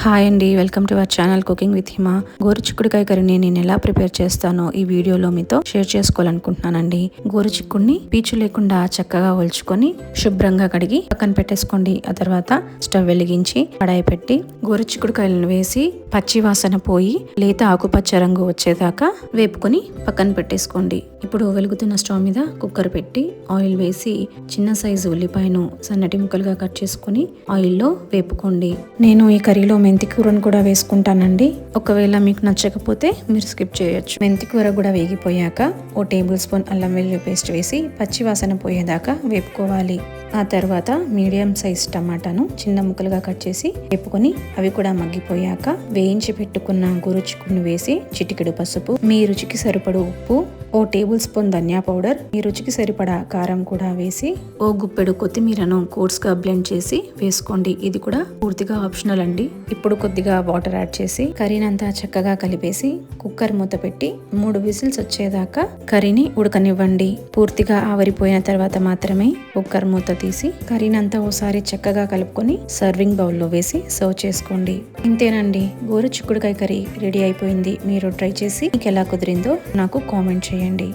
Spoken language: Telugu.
హాయ్ అండి, welcome to our channel cooking with Hima. గోరుచిక్కుడుకాయ కర్రీని నేను ఎలా ప్రిపేర్ చేస్తానో ఈ వీడియోలో మీతో షేర్ చేసుకోవాలనుకుంటున్నానండి. గోరుచిక్కుడిని పీచు లేకుండా చక్కగా ఒలుచుకొని శుభ్రంగా కడిగి పక్కన పెట్టేసుకోండి. ఆ తర్వాత స్టవ్ వెలిగించి కడాయి పెట్టి గోరుచిక్కుడుకాయలను వేసి పచ్చి వాసన పోయి లేత ఆకుపచ్చ రంగు వచ్చేదాకా వేపుకొని పక్కన పెట్టేసుకోండి. ఇప్పుడు వెలుగుతున్న స్టవ్ మీద కుక్కర్ పెట్టి ఆయిల్ వేసి చిన్న సైజు ఉల్లిపాయను సన్నటి ముక్కలుగా కట్ చేసుకుని ఆయిల్లో వేపుకోండి. నేను ఈ కర్రీలో మెంతి కూరను కూడా వేసుకుంటానండి. ఒకవేళ మీకు నచ్చకపోతే మీరు స్కిప్ చేయొచ్చు. మెంతి కూర కూడా వేగిపోయాక ఓ టేబుల్ స్పూన్ అల్లం వెల్లుల్లి పేస్ట్ వేసి పచ్చి వాసన పోయేదాకా వేపుకోవాలి. ఆ తర్వాత మీడియం సైజ్ టమాటాను చిన్న ముక్కలుగా కట్ చేసి వేపుకొని అవి కూడా మగ్గిపోయాక వేయించి పెట్టుకున్న గోరుచిక్కుడును వేసి చిటికెడు పసుపు, మీ రుచికి సరిపడు ఉప్పు, ఓ టేబుల్ స్పూన్ ధనియా పౌడర్, మీ రుచికి సరిపడా కారం కూడా వేసి ఓ గుప్పెడు కొత్తిమీరను కోర్స్ గా బ్లెండ్ చేసి వేసుకోండి. ఇది కూడా పూర్తిగా ఆప్షనల్ అండి. ఇప్పుడు కొద్దిగా వాటర్ యాడ్ చేసి కర్రీనంతా చక్కగా కలిపేసి కుక్కర్ మూత పెట్టి 3 విజిల్స్ వచ్చేదాకా కర్రీని ఉడకనివ్వండి. పూర్తిగా ఆవిరిపోయిన తర్వాత మాత్రమే కుక్కర్ మూత తీసి కర్రీనంతా ఓసారి చక్కగా కలుపుకొని సర్వింగ్ బౌల్లో వేసి సర్వ్ చేసుకోండి. ఇంతేనండి, గోరుచిక్కుడుకాయ కర్రీ రెడీ అయిపోయింది. మీరు ట్రై చేసి మీకు ఎలా కుదిరిందో నాకు కామెంట్ చేయండి.